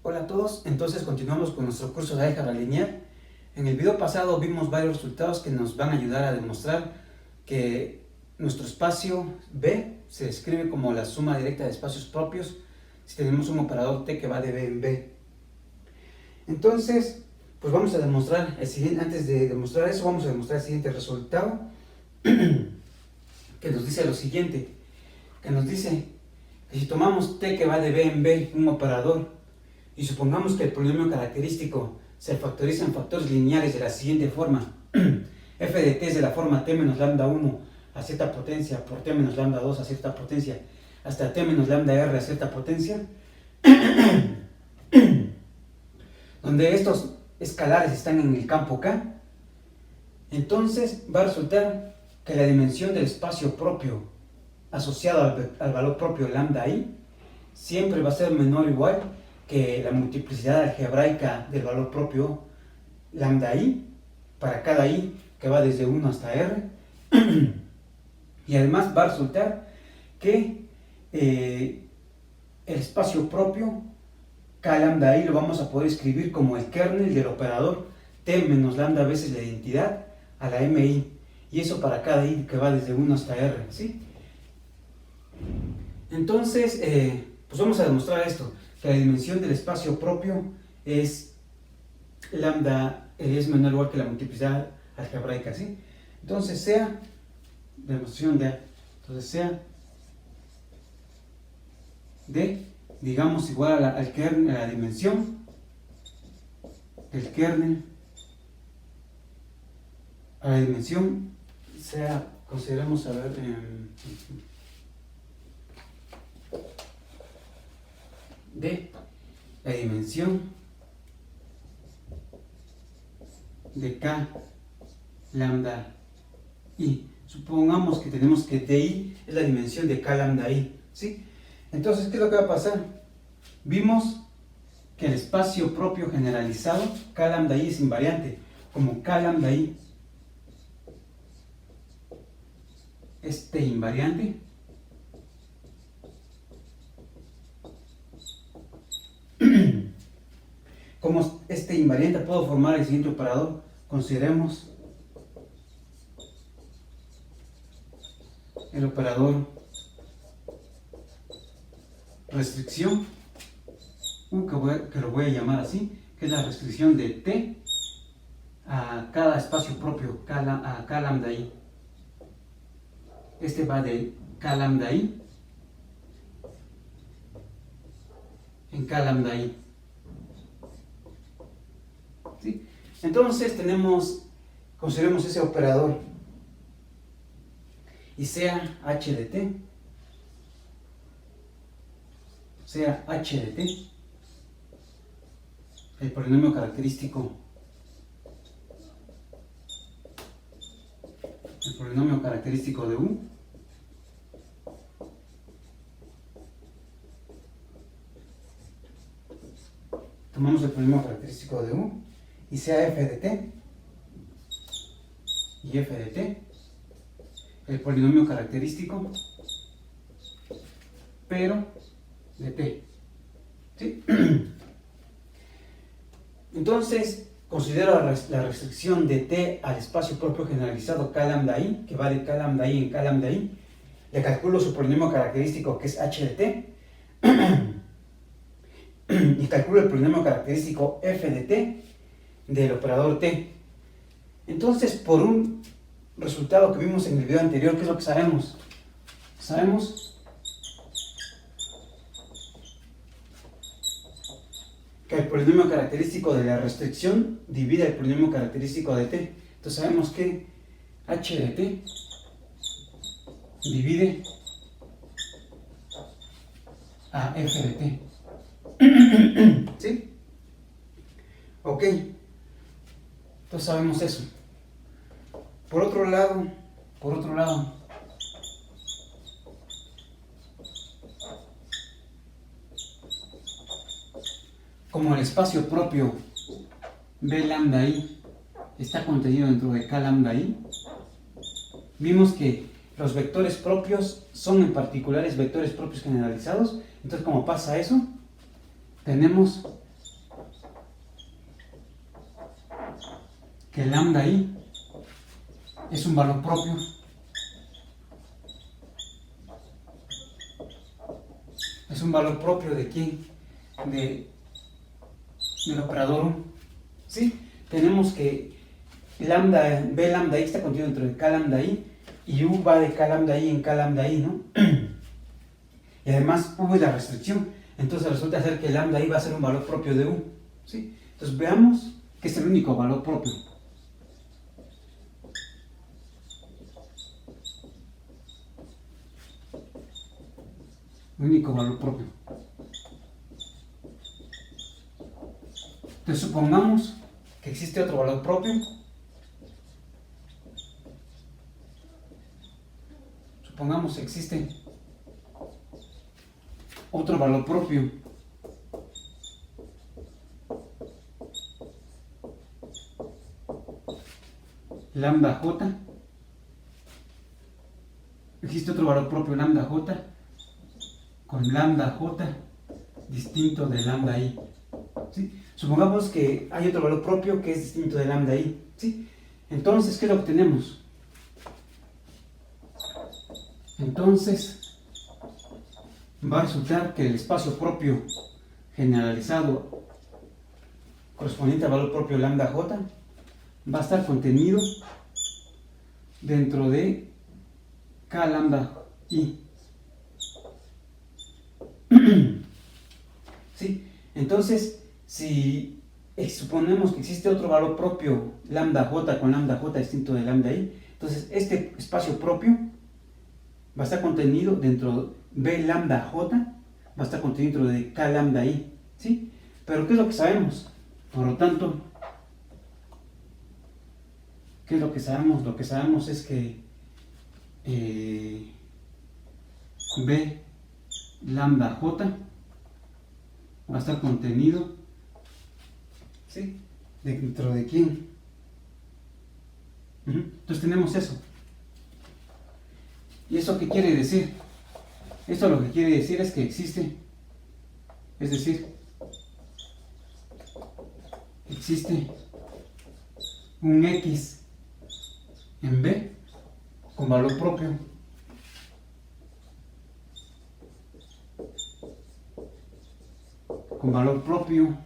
Hola a todos, entonces continuamos con nuestro curso de álgebra lineal. En el video pasado vimos varios resultados que nos van a ayudar a demostrar que nuestro espacio B se describe como la suma directa de espacios propios si tenemos un operador T que va de B en B. Entonces, pues vamos a demostrar el siguiente, antes de demostrar eso, vamos a demostrar el siguiente resultado que nos dice lo siguiente, que nos dice que si tomamos T que va de B en B, un operador, y supongamos que el polinomio característico se factoriza en factores lineales de la siguiente forma: f de t es de la forma t menos lambda 1 a cierta potencia por t menos lambda 2 a cierta potencia hasta t menos lambda r a cierta potencia, donde estos escalares están en el campo K. Entonces va a resultar que la dimensión del espacio propio asociado al valor propio lambda i siempre va a ser menor o igual que la multiplicidad algebraica del valor propio lambda i para cada i que va desde 1 hasta r. Y además va a resultar que el espacio propio k lambda i lo vamos a poder escribir como el kernel del operador t menos lambda veces la identidad a la mi, y eso para cada i que va desde 1 hasta r, ¿sí? Entonces, pues vamos a demostrar esto, que la dimensión del espacio propio es lambda, es menor o igual que la multiplicidad algebraica, ¿sí? Entonces sea, demostración de, entonces sea de, digamos, igual al kernel, a la dimensión del kernel, a la dimensión, sea, consideremos, a ver, de la dimensión de k lambda i. Supongamos que tenemos que di es la dimensión de k lambda i, ¿sí? Entonces, ¿qué es lo que va a pasar? Vimos que el espacio propio generalizado, k lambda i, es invariante, como k lambda i es t invariante, como este invariante puedo formar el siguiente operador. Consideremos el operador restricción, que lo voy a llamar así, que es la restricción de t a cada espacio propio, a k lambda i. Este va de k lambda i en k lambda i, ¿sí? Entonces consideremos ese operador y sea h de t, el polinomio característico, de u, tomamos el polinomio característico de u y sea f de t y f de t, el polinomio característico pero de t, ¿sí? Entonces considero la restricción de t al espacio propio generalizado k lambda i, que va de k lambda i en k lambda i. Le calculo su polinomio característico, que es h de t, y calculo el polinomio característico f de t del operador t. Entonces, por un resultado que vimos en el video anterior, ¿qué es lo que sabemos? Sabemos que el polinomio característico de la restricción divide el polinomio característico de t. Entonces sabemos que h de t divide a f de t. ¿Sí? Ok. Entonces sabemos eso. Por otro lado, como el espacio propio b lambda i está contenido dentro de k lambda i, vimos que los vectores propios son en particulares vectores propios generalizados. Entonces, como pasa eso, tenemos que lambda i es un valor propio de quién, del operador 1. ¿Sí? Tenemos que lambda, b lambda i está contenido dentro de k lambda i y u va de k lambda i en k lambda i, ¿no? Y además u es la restricción, entonces resulta ser que lambda i va a ser un valor propio de u. ¿Sí? Entonces veamos que es el único valor propio. Único valor propio. Entonces supongamos que existe otro valor propio. Supongamos que existe otro valor propio. Lambda j. Existe otro valor propio lambda j con lambda j distinto de lambda i. ¿Sí? Supongamos que hay otro valor propio que es distinto de lambda i. ¿Sí? Entonces, ¿qué es lo que tenemos? Entonces, va a resultar que el espacio propio generalizado correspondiente al valor propio lambda j va a estar contenido dentro de k lambda i. ¿Sí? Entonces, si suponemos que existe otro valor propio lambda j con lambda j distinto de lambda i, entonces este espacio propio va a estar contenido dentro de b lambda j, va a estar contenido dentro de k lambda i. ¿Sí? Pero ¿qué es lo que sabemos? Por lo tanto, ¿qué es lo que sabemos? Lo que sabemos es que b lambda j va a estar contenido, ¿sí?, dentro de quién. Entonces tenemos eso. ¿Y eso qué quiere decir? Esto lo que quiere decir es que existe, es decir, existe un x en B con valor propio. Con valor propio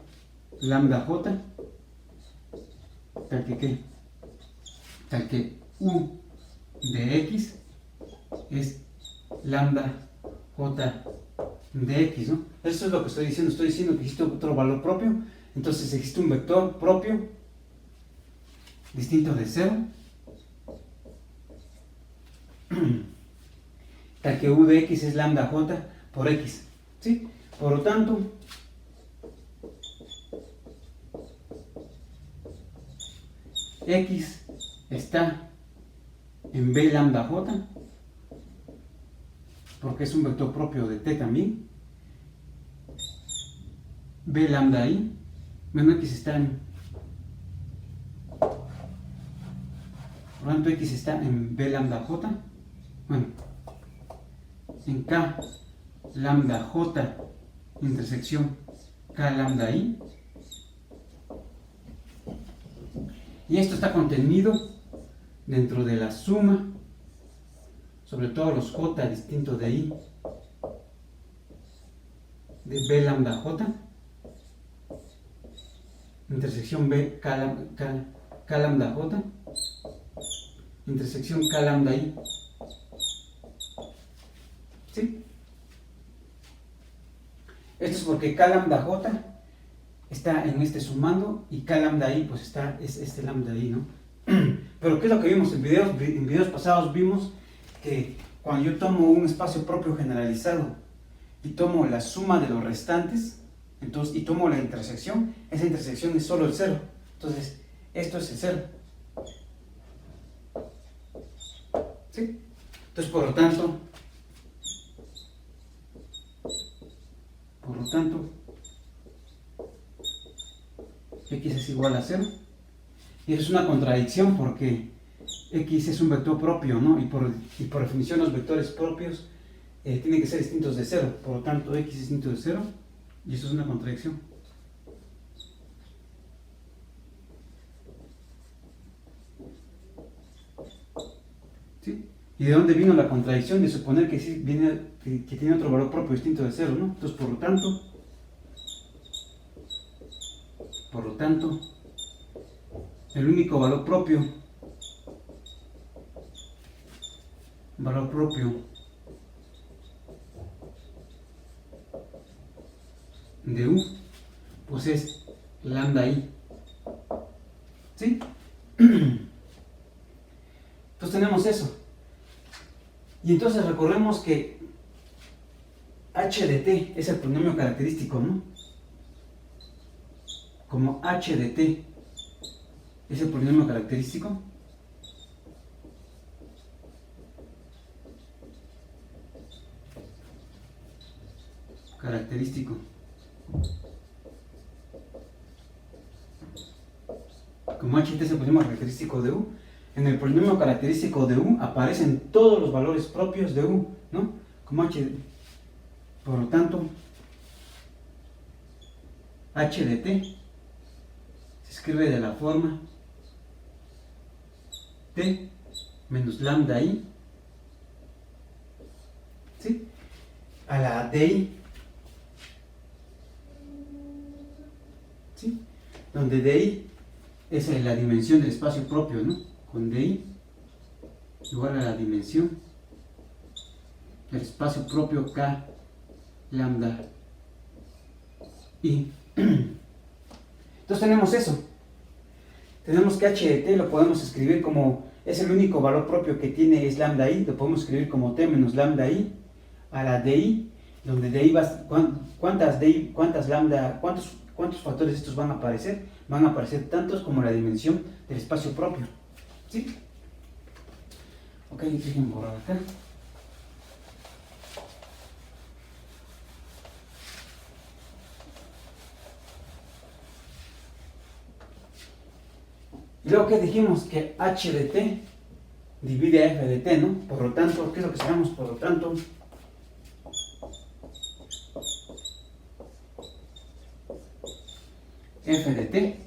lambda j, tal que ¿qué? Tal que u de x es lambda j de x, ¿no? Eso es lo que estoy diciendo que existe otro valor propio, entonces existe un vector propio distinto de 0, tal que u de x es lambda j por x, ¿sí? Por lo tanto, x está en b lambda j, porque es un vector propio de t también. B lambda i, bueno, x está en, por lo tanto x está en b lambda j, bueno, en k lambda j intersección k lambda i, y esto está contenido dentro de la suma sobre todos los j distintos de i de b lambda j intersección b k lambda j intersección k lambda i. ¿Sí? Esto es porque k lambda j está en este sumando y k lambda i pues está, es este lambda i, ¿no? Pero ¿qué es lo que vimos en videos pasados? Vimos que cuando yo tomo un espacio propio generalizado y tomo la suma de los restantes, entonces, y tomo la intersección, esa intersección es solo el 0. Entonces, esto es el 0. ¿Sí? Entonces, por lo tanto, x es igual a 0. Y eso es una contradicción porque x es un vector propio, ¿no? Y por definición los vectores propios tienen que ser distintos de 0. Por lo tanto, x es distinto de 0. Y eso es una contradicción. ¿Y de dónde vino la contradicción de suponer que, sí viene, que tiene otro valor propio distinto de 0, ¿no? Entonces, por lo tanto, el único valor propio de U, pues es lambda I. ¿Sí? Entonces tenemos eso. Y entonces recordemos que h de t es el polinomio característico, ¿no? Como h de t es el polinomio característico, como h de t es el polinomio característico de U, en el polinomio característico de U aparecen todos los valores propios de U, ¿no? Como h, por lo tanto, h de t se escribe de la forma t menos lambda I, ¿sí? A la di, ¿sí? Donde di es la dimensión del espacio propio, ¿no? Con di igual a la dimensión del espacio propio K lambda I. Entonces tenemos eso. Tenemos que h de t lo podemos escribir como, es el único valor propio que tiene, es lambda I, lo podemos escribir como t menos lambda I a la di, donde di va, ¿cuántos factores estos van a aparecer? Van a aparecer tantos como la dimensión del espacio propio. ¿Sí? Ok, déjenme borrar acá. Y luego que dijimos que h de t divide a f de t, ¿no? Por lo tanto, ¿qué es lo que sabemos? Por lo tanto, f de t,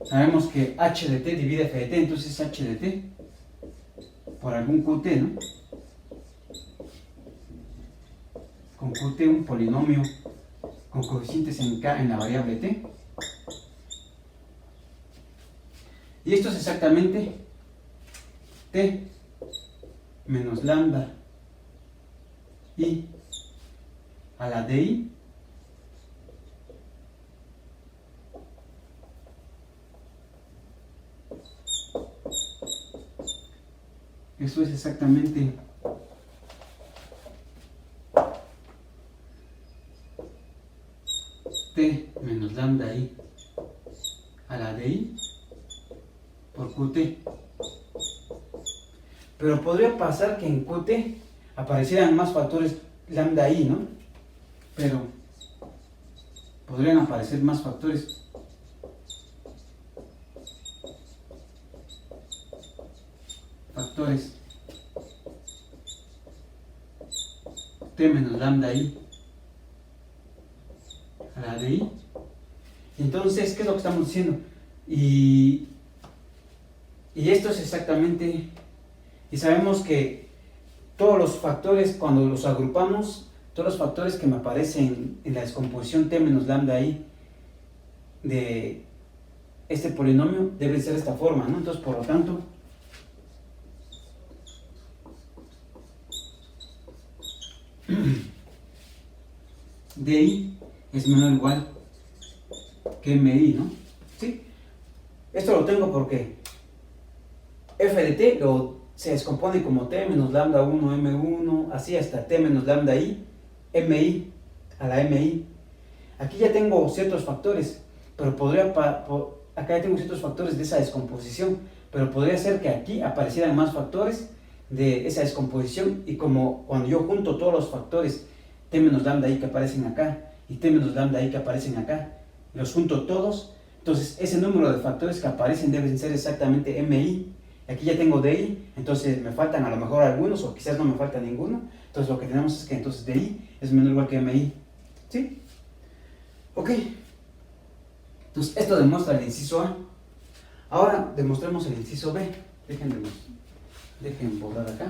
sabemos que h de t divide f de t, entonces h de t por algún qt, ¿no? Con qt un polinomio con coeficientes en k en la variable t. Y esto es exactamente t menos lambda I a la di eso es exactamente t menos lambda I a la di por qt. Pero podría pasar que en qt aparecieran más factores lambda I, ¿no? Pero podrían aparecer más factores t menos lambda I a la di. Entonces, ¿qué es lo que estamos diciendo? Y esto es exactamente, y sabemos que todos los factores, cuando los agrupamos, todos los factores que me aparecen en la descomposición t menos lambda I de este polinomio deben ser de esta forma, ¿no? Entonces, por lo tanto, di es menor o igual que mi, ¿no? ¿Sí? Esto lo tengo porque f de t se descompone como t menos lambda 1 m1, así hasta t menos lambda I, mi a la mi. Aquí ya tengo ciertos factores, pero acá ya tengo ciertos factores de esa descomposición, pero podría ser que aquí aparecieran más factores de esa descomposición, y como cuando yo junto todos los factores t menos lambda I que aparecen acá y t menos lambda I que aparecen acá, los junto todos, entonces ese número de factores que aparecen deben ser exactamente mi. Aquí ya tengo di, entonces me faltan a lo mejor algunos, o quizás no me falta ninguno. Entonces lo que tenemos es que entonces di es menor o igual que mi. ¿Sí? Ok. Entonces esto demuestra el inciso A. Ahora demostremos el inciso B. Déjenme Dejen borrar acá.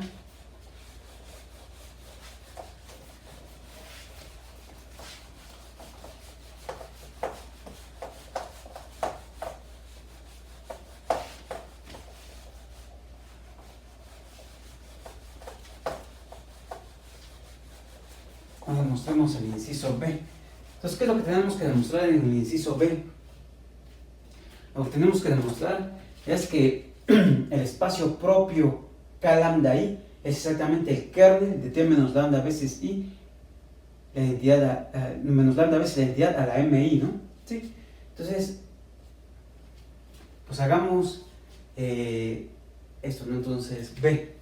Ahora mostremos el inciso B. Entonces, ¿qué es lo que tenemos que demostrar en el inciso B? Lo que tenemos que demostrar es que el espacio propio K lambda I es exactamente el kernel de T menos lambda veces I, la identidad menos lambda veces la identidad a la MI, ¿no? ¿Sí? Entonces, pues hagamos esto, ¿no? Entonces, B.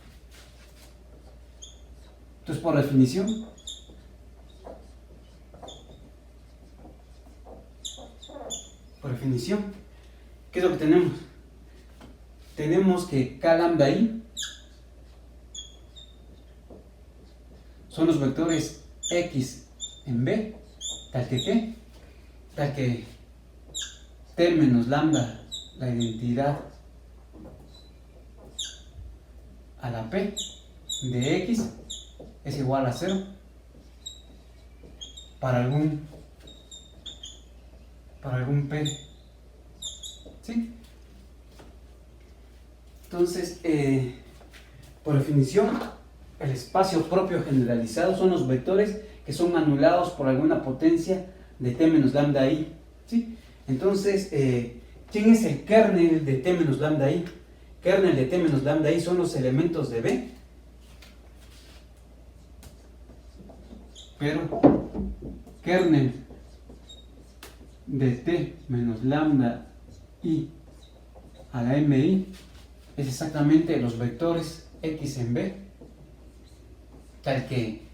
Entonces, por definición, ¿qué es lo que tenemos? Tenemos que K lambda I son los vectores X en B, tal que ¿qué? Tal que T menos lambda, la identidad a la P de X es igual a 0 para algún P. ¿Sí? Entonces, por definición, el espacio propio generalizado son los vectores que son anulados por alguna potencia de T menos lambda I. ¿Sí? Entonces, ¿quién es el kernel de T menos lambda I? Kernel de T menos lambda I son los elementos de B, pero kernel de T menos lambda I a la MI es exactamente los vectores X en B, tal que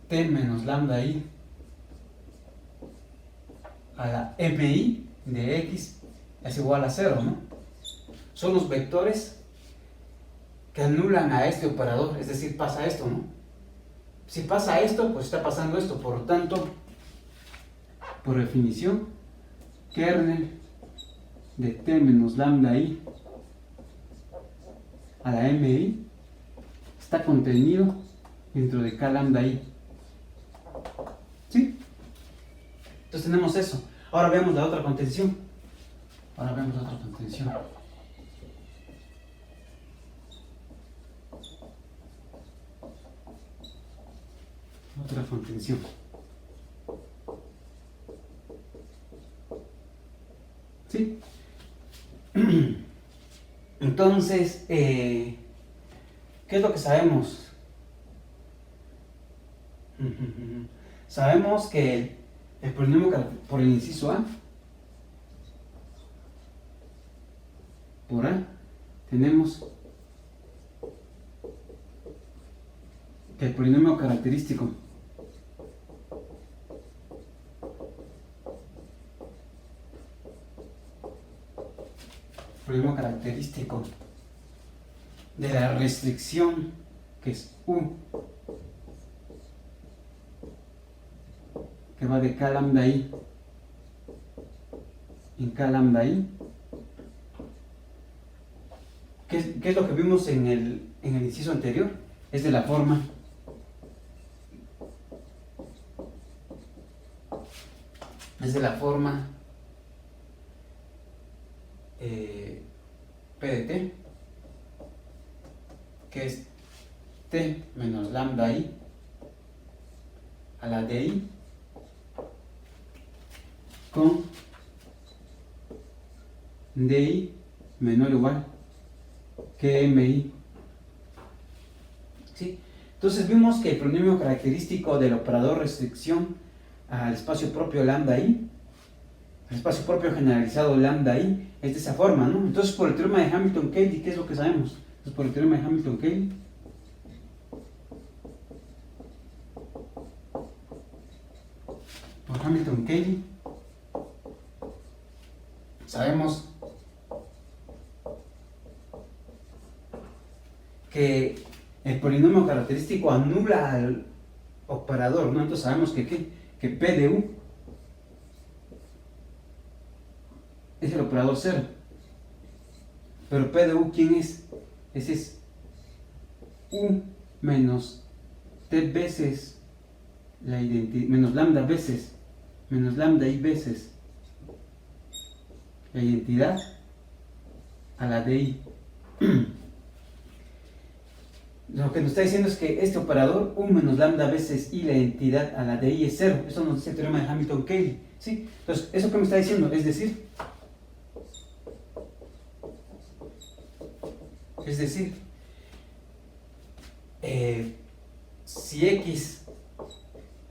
T menos lambda I a la MI de X es igual a 0, ¿no? Son los vectores que anulan a este operador, es decir, pasa esto, ¿no? Si pasa esto, pues está pasando esto, por lo tanto, por definición, kernel de T menos lambda I a la MI está contenido dentro de K lambda I. ¿Sí? Entonces tenemos eso. Ahora veamos la otra contención. Otra contención. ¿Sí? Entonces, ¿qué es lo que sabemos? Sabemos que el polinomio por el inciso A, por A, tenemos que el polinomio característico de la restricción, que es U, que va de K lambda I en K lambda I. ¿Qué es lo que vimos en el inciso anterior? Es de la forma P de T, que es T menos lambda I a la DI con DI menor o igual que MI. ¿Sí? Entonces vimos que el polinomio característico del operador restricción al espacio propio lambda I, el espacio propio generalizado lambda I, es de esa forma, ¿no? Entonces, por el teorema de Hamilton-Cayley, ¿qué es lo que sabemos? Entonces, por el teorema de Hamilton-Cayley, sabemos que el polinomio característico anula al operador, ¿no? Entonces sabemos que P de U es el operador 0. Pero P de U, ¿quién es? Ese es U menos T veces la identidad, menos lambda veces, menos lambda I veces la identidad a la de I. Lo que nos está diciendo es que este operador, U menos lambda veces I, la identidad a la de I es 0. Eso nos dice el teorema de Hamilton-Cayley, ¿sí? Entonces, ¿eso qué me está diciendo? Es decir, si X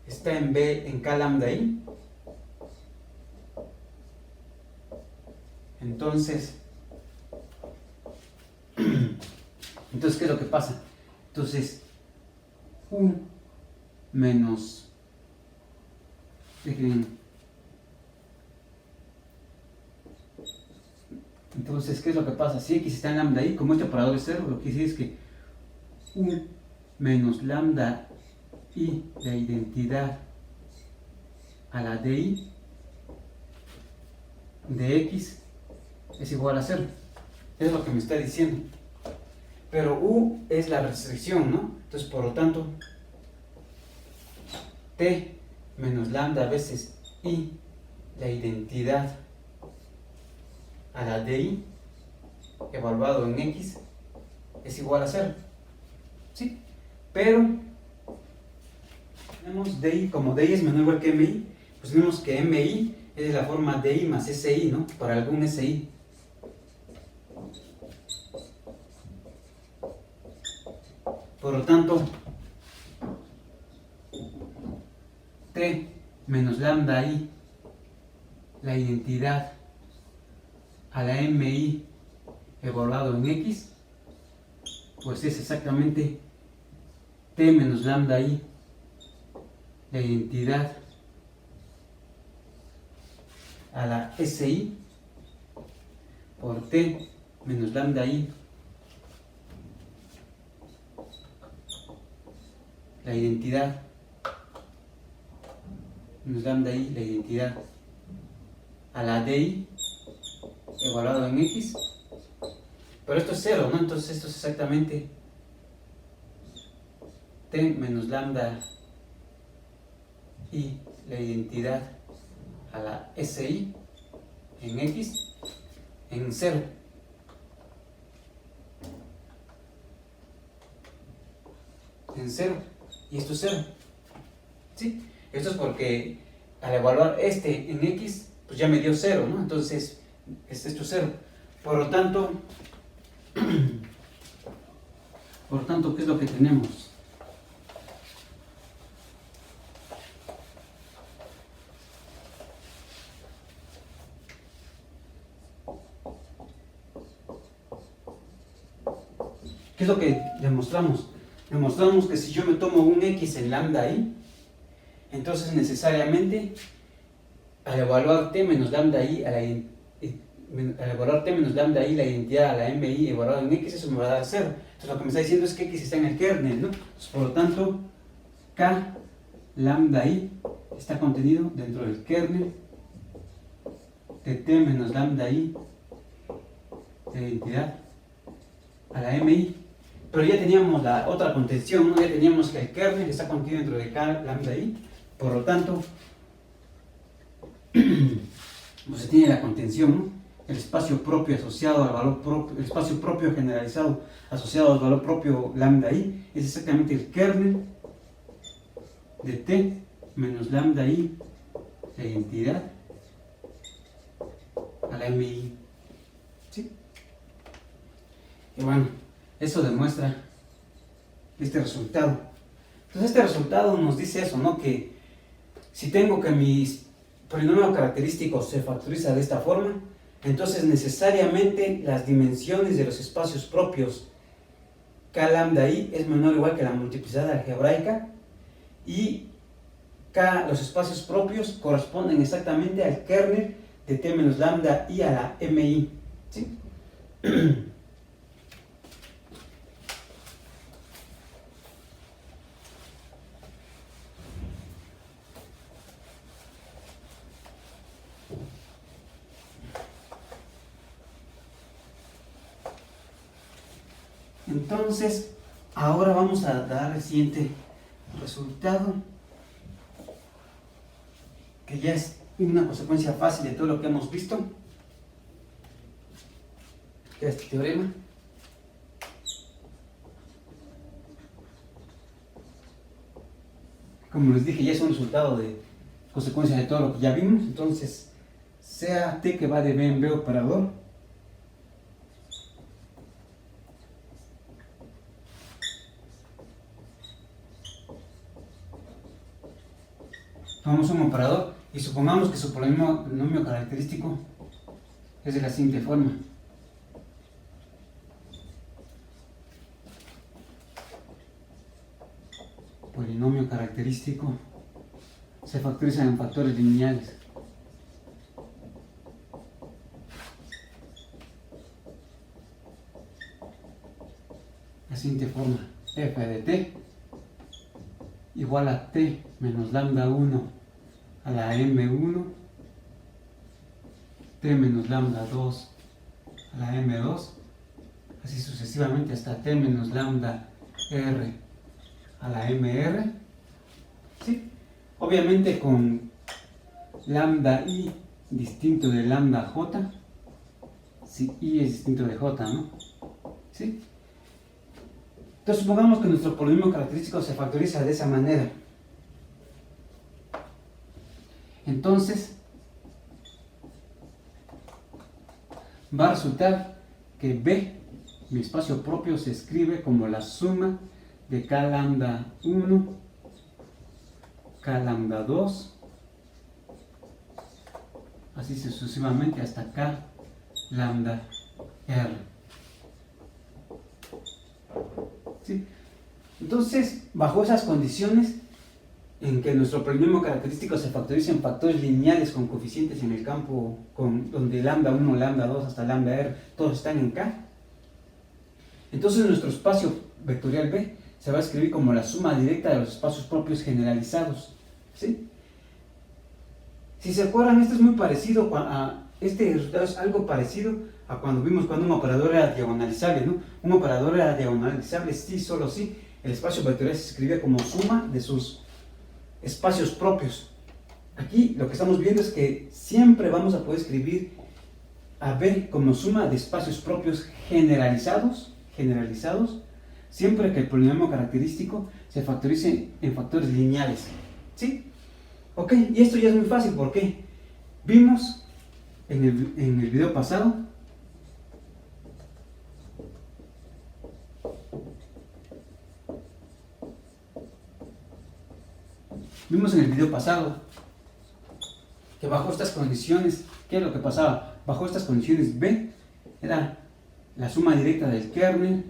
está en B en K lambda I, entonces, ¿qué es lo que pasa? Entonces, U menos, entonces, ¿qué es lo que pasa? Si X está en lambda I, como este operador es 0, lo que dice es que U menos lambda I, la identidad a la de I de X es igual a 0. Es lo que me está diciendo. Pero U es la restricción, ¿no? Entonces, por lo tanto, T menos lambda veces I, la identidad a la de I, evaluado en X, es igual a 0. ¿Sí? Pero, tenemos DI, como DI es menor o igual que MI, pues tenemos que MI es la forma DI más SI, ¿no? Para algún SI. Por lo tanto, T menos lambda I, la identidad a la MI evaluado en X, pues es exactamente T menos lambda I, la identidad a la SI por T menos lambda I, la identidad menos lambda I, la identidad a la DI evaluado en X, pero esto es 0, ¿no? Entonces esto es exactamente T menos lambda I, la identidad a la SI en X en 0. En 0. Y esto es 0. ¿Sí? Esto es porque al evaluar este en X, pues ya me dio 0, ¿no? Entonces, esto es 0. Por lo tanto, ¿qué es lo que tenemos? ¿Qué es lo que demostramos? Demostramos que si yo me tomo un X en lambda I, entonces necesariamente al evaluar T menos lambda I al evaluar T menos lambda I la identidad a la MI evaluada en X, eso me va a dar 0. Entonces lo que me está diciendo es que X está en el kernel, ¿no? Entonces, por lo tanto, K lambda I está contenido dentro del kernel de T menos lambda I de identidad a la MI. Pero ya teníamos la otra contención, ¿no? Ya teníamos que el kernel está contenido dentro de K lambda I, por lo tanto, pues se tiene la contención, ¿no? El espacio propio asociado al valor propio, el espacio propio generalizado asociado al valor propio lambda I es exactamente el kernel de T menos lambda I, la identidad a la MI. ¿Sí? Y bueno, eso demuestra este resultado. Entonces este resultado nos dice eso, ¿no? Que si tengo que mi polinomio característico se factoriza de esta forma, entonces necesariamente las dimensiones de los espacios propios K lambda I es menor o igual que la multiplicidad algebraica, y K, los espacios propios corresponden exactamente al kernel de T menos lambda I a la MI. ¿Sí? Entonces, Ahora vamos a dar el siguiente resultado, que ya es una consecuencia fácil de todo lo que hemos visto, que es este teorema. Como les dije, ya es un resultado de consecuencia de todo lo que ya vimos. Entonces, sea t que va de b en b operador, tomamos un operador y supongamos que su polinomio característico es de la siguiente forma. Polinomio característico se factoriza en factores lineales. La siguiente forma: f de t igual a t menos lambda 1 a la m1, t menos lambda 2 a la m2, así sucesivamente hasta t menos lambda r a la mr. ¿Sí? Obviamente con lambda i distinto de lambda j, si i es distinto de j, ¿no? ¿Sí? Entonces supongamos que nuestro polinomio característico se factoriza de esa manera. Entonces va a resultar que B, mi espacio propio, se escribe como la suma de k lambda 1, k lambda 2, así sucesivamente hasta k lambda r. ¿Sí? Entonces, bajo esas condiciones en que nuestro polinomio característico se factoriza en factores lineales con coeficientes en el campo donde lambda 1, lambda 2 hasta lambda r todos están en k, entonces nuestro espacio vectorial B se va a escribir como la suma directa de los espacios propios generalizados. ¿Sí? Si se acuerdan, esto es muy parecido este resultado es algo parecido a cuando vimos cuando un operador era diagonalizable, ¿no? Un operador era diagonalizable sí, solo si el espacio vectorial se escribía como suma de sus espacios propios. Aquí lo que estamos viendo es que siempre vamos a poder escribir a B como suma de espacios propios generalizados, siempre que el polinomio característico se factorice en factores lineales. ¿Sí? Ok, y esto ya es muy fácil porque vimos en el video pasado que bajo estas condiciones, ¿qué es lo que pasaba? Bajo estas condiciones B era la suma directa del kernel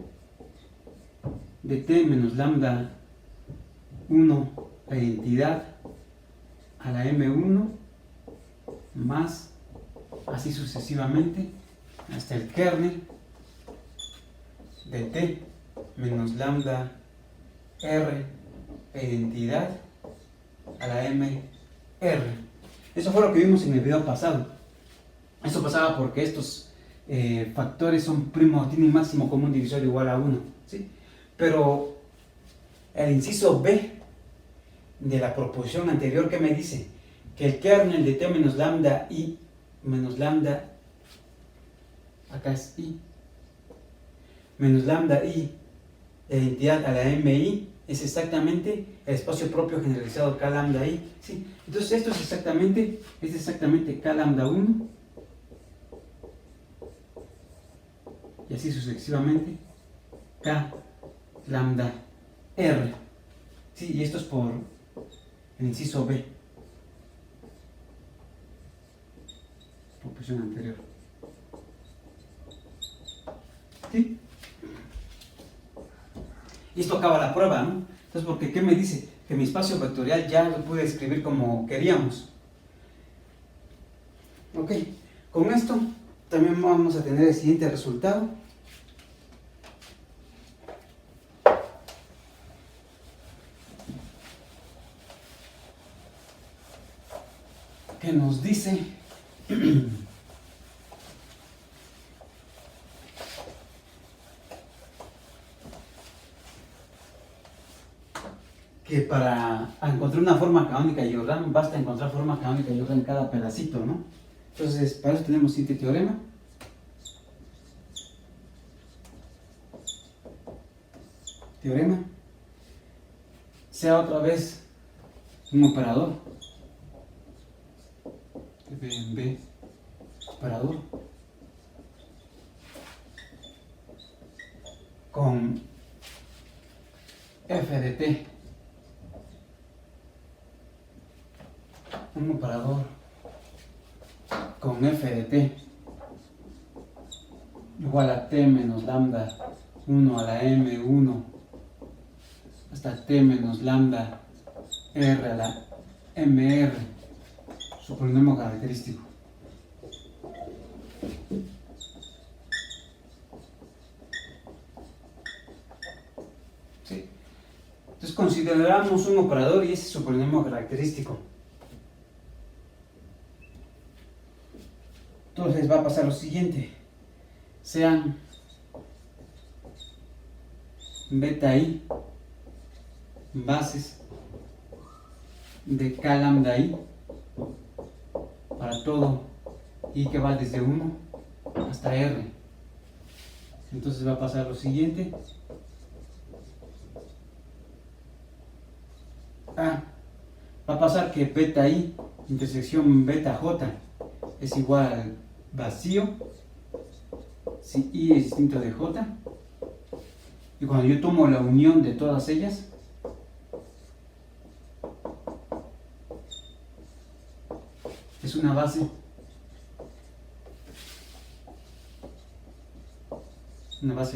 de t menos lambda 1, la identidad a la m1 más así sucesivamente hasta el kernel de t menos lambda r, la identidad a la mr. Eso fue lo que vimos en el video pasado. Eso pasaba porque estos factores son tienen máximo común divisor igual a 1, ¿sí? Pero el inciso B de la proposición anterior, ¿qué me dice? Que el kernel de t menos lambda i menos lambda, acá es i, menos lambda i, de identidad a la mi, es exactamente el espacio propio generalizado k lambda i, ¿sí? Entonces esto es exactamente k lambda 1 y así sucesivamente k lambda r, ¿sí? Y esto es por el inciso B, proposición anterior, ¿sí? Y esto acaba la prueba, ¿no? Entonces, porque ¿qué me dice? Que mi espacio vectorial ya lo pude escribir como queríamos. Ok, con esto también vamos a tener el siguiente resultado. Que nos dice que para encontrar una forma canónica de Jordan basta encontrar forma canónica de Jordan en cada pedacito, ¿no? Entonces, para eso tenemos el siguiente teorema. Teorema. Sea otra vez un operador. B en B, operador. Con f de t. Un operador con f de t igual a t menos lambda 1 a la m1 hasta t menos lambda r a la mr, su polinomio característico. ¿Sí? Entonces consideramos un operador y ese es su polinomio característico. Entonces va a pasar lo siguiente: sean beta i bases de k lambda i para todo i que va desde 1 hasta r. Entonces va a pasar lo siguiente: va a pasar que beta i intersección beta j es igual al vacío si i es distinto de j, y cuando yo tomo la unión de todas ellas, es una base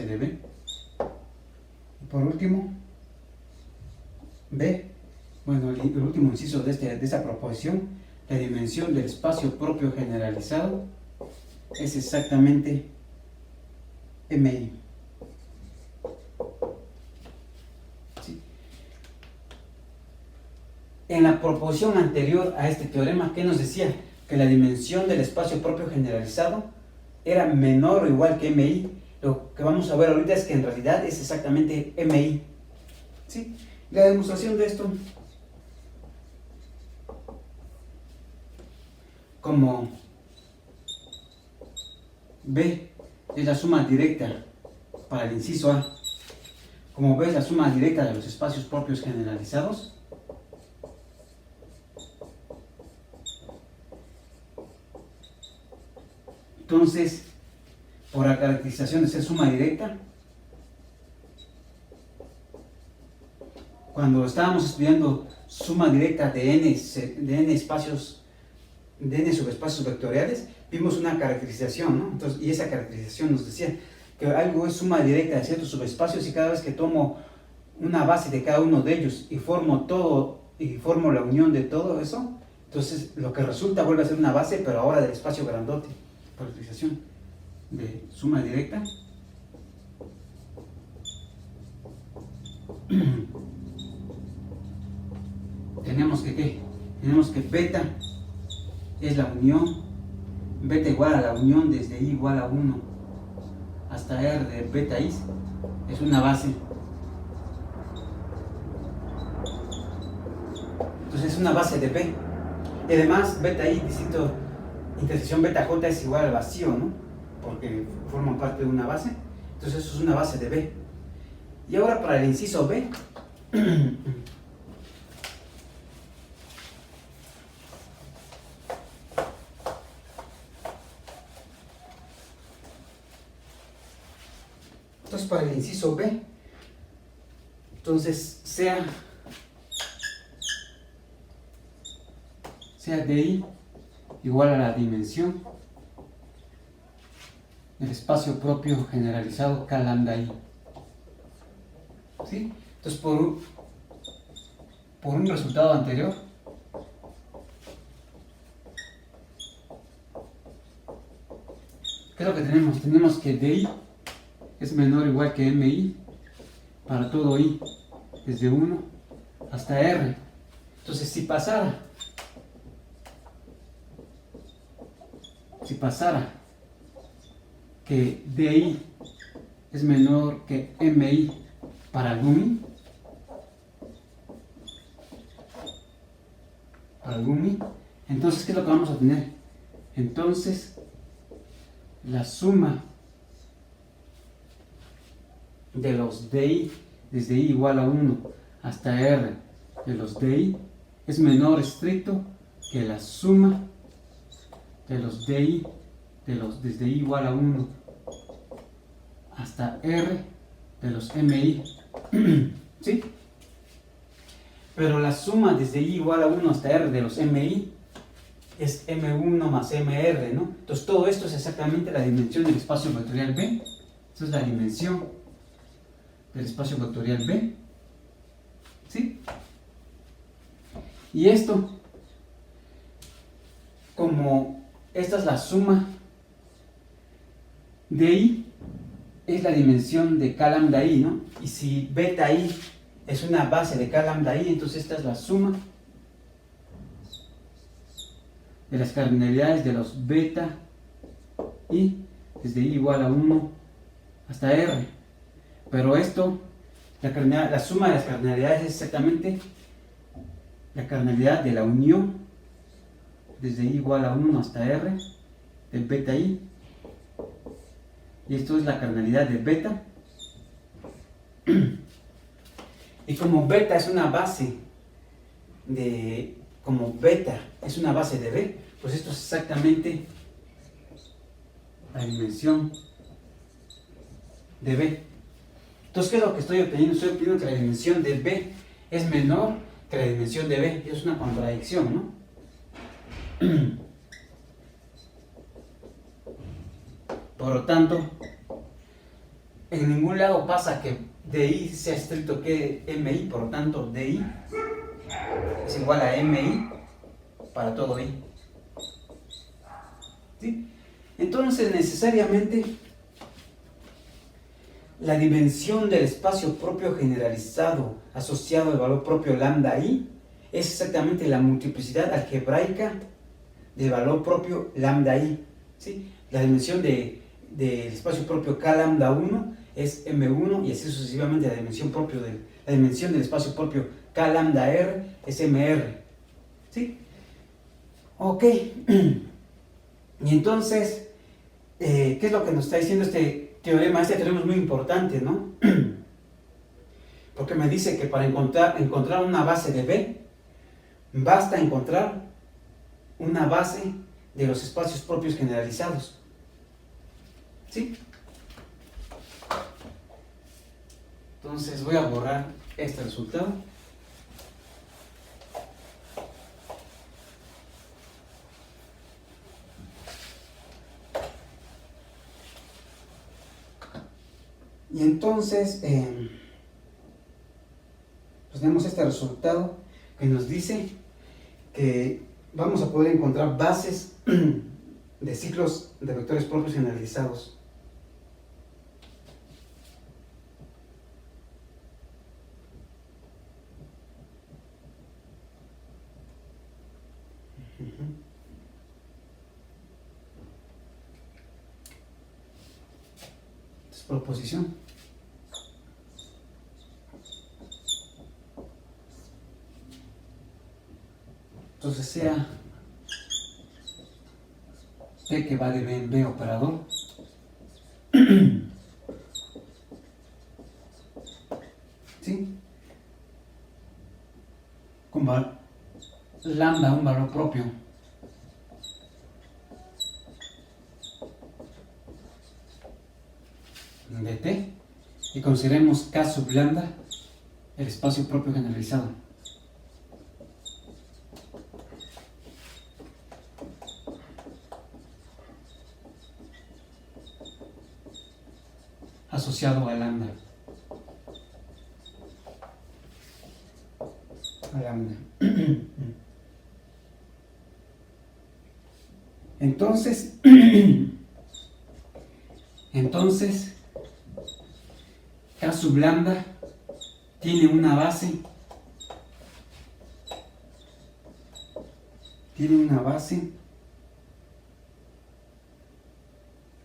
de B. Y por último, B, bueno, el último inciso de esta proposición, la dimensión del espacio propio generalizado es exactamente MI. ¿Sí? En la proposición anterior a este teorema, ¿qué nos decía? Que la dimensión del espacio propio generalizado era menor o igual que MI. Lo que vamos a ver ahorita es que en realidad es exactamente MI. ¿Sí? La demostración de esto, como B es la suma directa para el inciso A, como B es la suma directa de los espacios propios generalizados, entonces, por la caracterización de ser suma directa, cuando estábamos estudiando suma directa de n espacios, de n subespacios vectoriales, vimos una caracterización, ¿no? Entonces, y esa caracterización nos decía que algo es suma directa de ciertos subespacios, y cada vez que tomo una base de cada uno de ellos y formo la unión de todo eso, entonces lo que resulta vuelve a ser una base, pero ahora del espacio grandote. Caracterización de suma directa. Tenemos que ¿qué? Tenemos que beta es la unión, beta igual a la unión desde i igual a 1 hasta r de beta i, es una base. Entonces es una base de B. Y además beta i distinto intersección beta j es igual al vacío, ¿no? Porque forman parte de una base. Entonces eso es una base de B. Y ahora para el inciso B, entonces para el inciso B, entonces sea DI igual a la dimensión del espacio propio generalizado K lambda I. ¿Sí? Entonces por un resultado anterior, ¿qué es lo que tenemos? Tenemos que DI es menor o igual que MI para todo I desde 1 hasta R. Entonces si pasara que DI es menor que MI para algún I, para algún i. Entonces, ¿qué es lo que vamos a tener? Entonces, la suma de los di desde i igual a 1 hasta r de los di es menor estricto que la suma de los di desde i igual a 1 hasta r de los mi. ¿Sí? Pero la suma desde i igual a 1 hasta r de los mi es m1 más mr, ¿no? Entonces todo esto es exactamente la dimensión del espacio vectorial B. Esa es la dimensión del espacio vectorial B. ¿Sí? Y esto, como esta es la suma de i, es la dimensión de k lambda i, ¿no? Y si beta i es una base de k lambda i, entonces esta es la suma de las cardinalidades de los beta i desde i igual a 1 hasta r. Pero esto, la suma de las cardinalidades es exactamente la cardinalidad de la unión desde i igual a 1 hasta r del beta i. Y esto es la cardinalidad de beta. Y como beta es una base de B, pues esto es exactamente la dimensión de B. Entonces, ¿qué es lo que estoy obteniendo? Estoy obteniendo que la dimensión de B es menor que la dimensión de B. Y es una contradicción, ¿no? Por lo tanto, en ningún lado pasa que DI sea estricto que MI, por lo tanto, DI es igual a MI para todo I. ¿Sí? Entonces, necesariamente, la dimensión del espacio propio generalizado asociado al valor propio lambda I es exactamente la multiplicidad algebraica del valor propio lambda I. ¿Sí? La dimensión del espacio propio k lambda 1 es m1 y así sucesivamente la dimensión del espacio propio k lambda r es mr. ¿Sí? Ok. Y entonces, ¿qué es lo que nos está diciendo este teorema? Este teorema es muy importante, ¿no? Porque me dice que para encontrar una base de B, basta encontrar una base de los espacios propios generalizados. ¿Sí? Entonces voy a borrar este resultado. Y entonces, pues tenemos este resultado que nos dice que vamos a poder encontrar bases de ciclos de vectores propios generalizados. Entonces, proposición. Entonces sea P que va de B en B operador ¿sí? Con lambda un valor propio de T y consideremos K sub lambda el espacio propio generalizado. Asociado a lambda. Entonces, K sub lambda tiene una base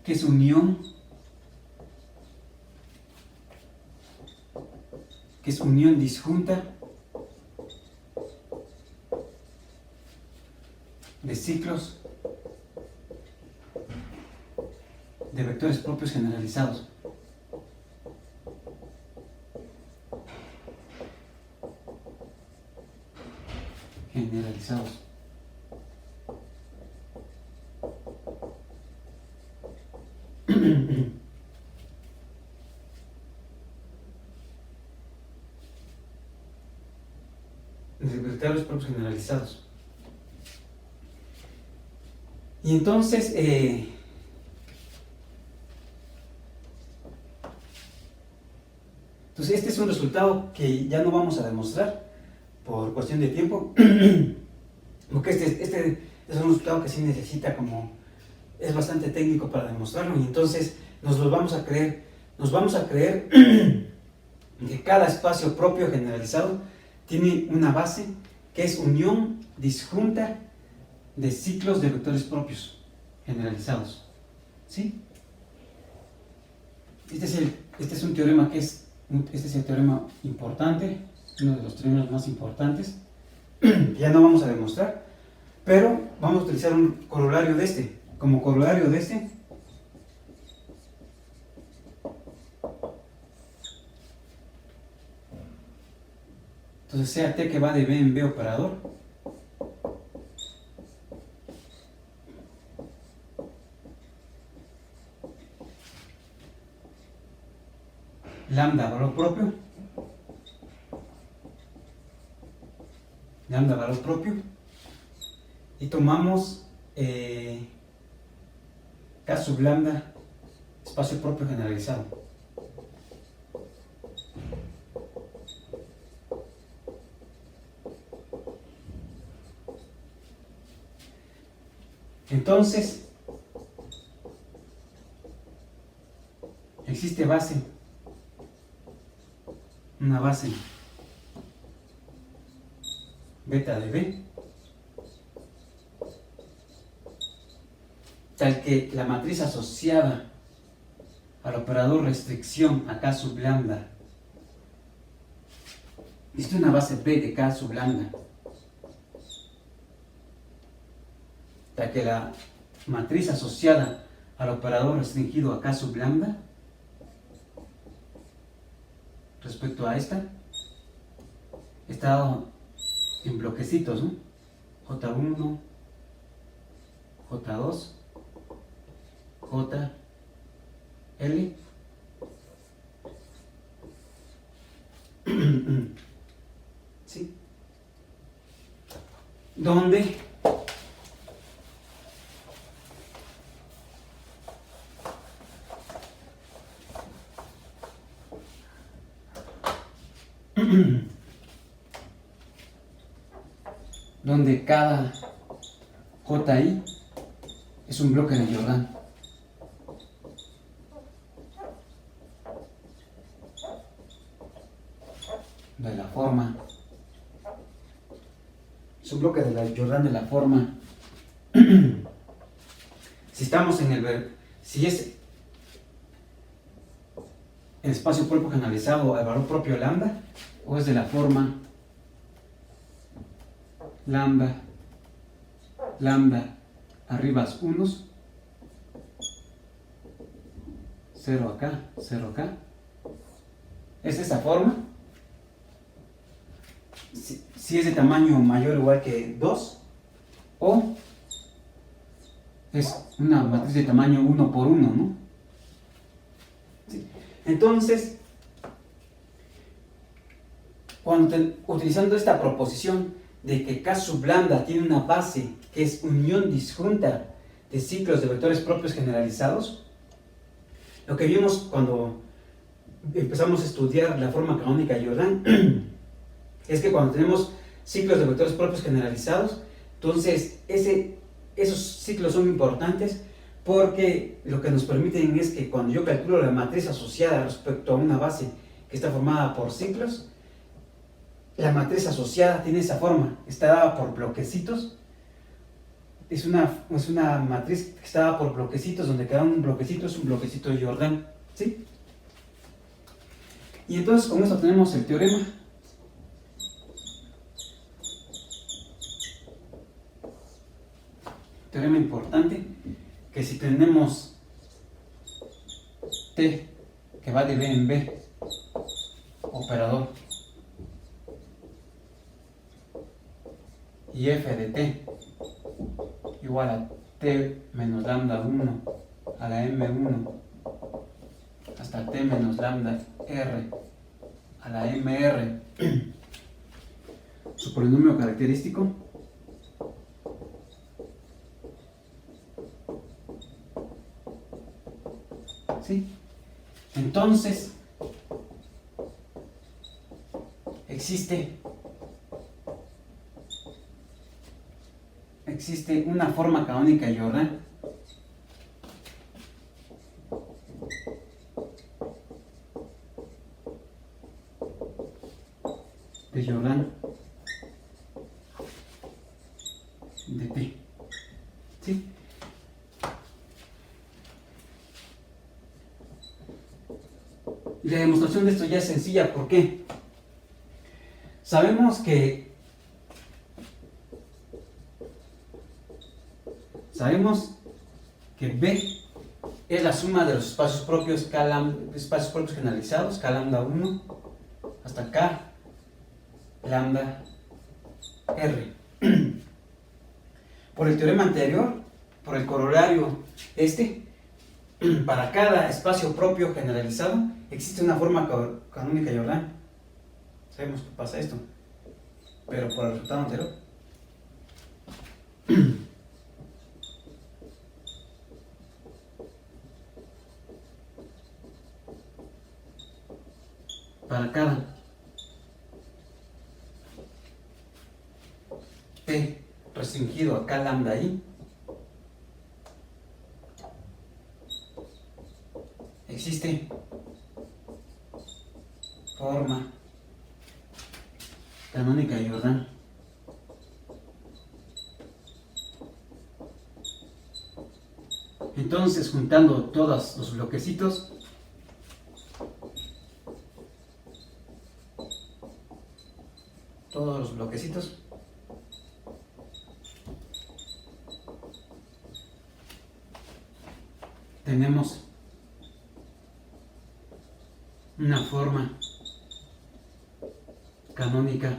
que es unión disjunta ciclos de vectores propios generalizados. Generalizados. De vectores propios generalizados. Y entonces, este es un resultado que ya no vamos a demostrar por cuestión de tiempo, porque este es un resultado que sí necesita es bastante técnico para demostrarlo, y entonces nos vamos a creer que cada espacio propio generalizado tiene una base que es unión disjunta de ciclos de vectores propios generalizados. ¿Sí? Este es un teorema este es el teorema importante, uno de los teoremas más importantes, que ya no vamos a demostrar, pero vamos a utilizar un corolario de este. Como corolario de este, entonces sea T que va de B en B operador, lambda valor propio, y tomamos K sub lambda espacio propio generalizado. Entonces, existe una base beta de B, tal que la matriz asociada al operador restricción a K sub lambda, existe una base B de K sub lambda, tal que la matriz asociada al operador restringido a K sub lambda respecto a esta está dado en bloquecitos, ¿no? J1, J2, J, L. ¿Sí? Donde cada JI es un bloque de Jordan. De la forma. Es un bloque de la Jordan de la forma. Si estamos si es el espacio propio generalizado al valor propio lambda, o es de la forma lambda arribas unos, 0 acá, 0 acá. Es esa forma. Si es de tamaño mayor o igual que 2, o es una matriz de tamaño 1 por 1, ¿no? ¿Sí? Entonces, utilizando esta proposición de que K sub lambda tiene una base que es unión disjunta de ciclos de vectores propios generalizados, lo que vimos cuando empezamos a estudiar la forma canónica de Jordan es que cuando tenemos ciclos de vectores propios generalizados, entonces esos ciclos son importantes porque lo que nos permiten es que cuando yo calculo la matriz asociada respecto a una base que está formada por ciclos, la matriz asociada tiene esa forma, está dada por bloquecitos. Es una matriz que está dada por bloquecitos, donde cada un bloquecito es un bloquecito de Jordan, ¿sí? Y entonces con esto tenemos el teorema. teorema importante, que si tenemos T que va de B en B, operador, y f de t igual a t menos lambda 1 a la m1 hasta t menos lambda r a la mr, su polinomio característico, ¿sí? Entonces existe una forma canónica de Jordan de T, ¿sí? Y la demostración de esto ya es sencilla. ¿Por qué? Sabemos que B es la suma de los espacios propios generalizados, K lambda 1 hasta K lambda R. Por el teorema anterior, por el corolario para cada espacio propio generalizado existe una forma canónica de Jordan. Sabemos que pasa esto, pero por el resultado anterior para cada T restringido a K lambda I existe forma canónica de Jordan. Entonces, juntando todos los bloquecitos, tenemos una forma canónica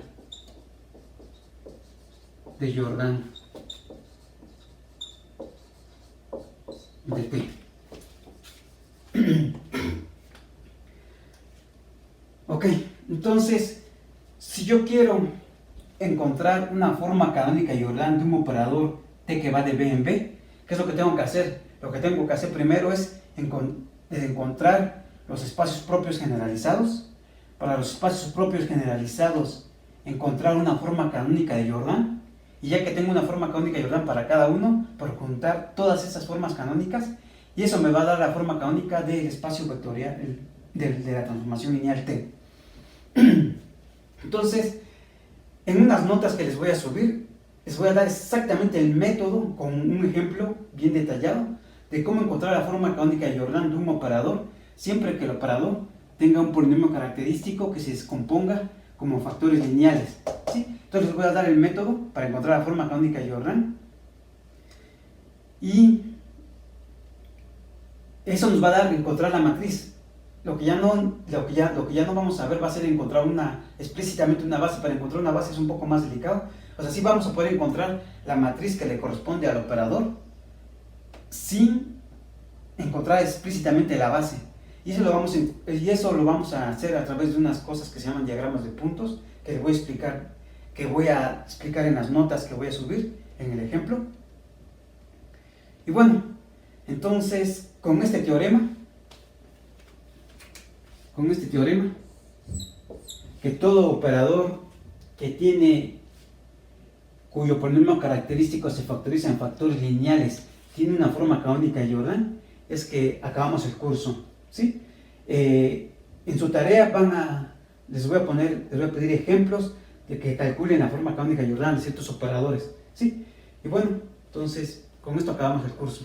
de Jordan de T. Ok, entonces, si yo quiero encontrar una forma canónica de Jordan de un operador T que va de B en B, ¿qué es lo que tengo que hacer? Lo que tengo que hacer primero es encontrar los espacios propios generalizados. Para los espacios propios generalizados, encontrar una forma canónica de Jordan. Y ya que tengo una forma canónica de Jordan para cada uno, por juntar todas esas formas canónicas, y eso me va a dar la forma canónica del espacio vectorial de la transformación lineal T. Entonces, en unas notas que les voy a subir, les voy a dar exactamente el método con un ejemplo bien detallado de cómo encontrar la forma canónica de Jordan de un operador, siempre que el operador tenga un polinomio característico que se descomponga como factores lineales, ¿sí? Entonces les voy a dar el método para encontrar la forma canónica de Jordan, y eso nos va a dar encontrar la matriz. Lo que ya no vamos a ver va a ser encontrar explícitamente una base. Para encontrar una base es un poco más delicado. O sea, sí vamos a poder encontrar la matriz que le corresponde al operador sin encontrar explícitamente la base. Y eso lo vamos a hacer a través de unas cosas que se llaman diagramas de puntos, que voy a explicar en las notas que voy a subir en el ejemplo. Y bueno, entonces con este teorema, que todo operador cuyo polinomio característico se factoriza en factores lineales tiene una forma canónica de Jordan, es que acabamos el curso, ¿sí? En su tarea les voy a pedir ejemplos de que calculen la forma canónica de Jordan de ciertos operadores, ¿sí? Y bueno, entonces con esto acabamos el curso.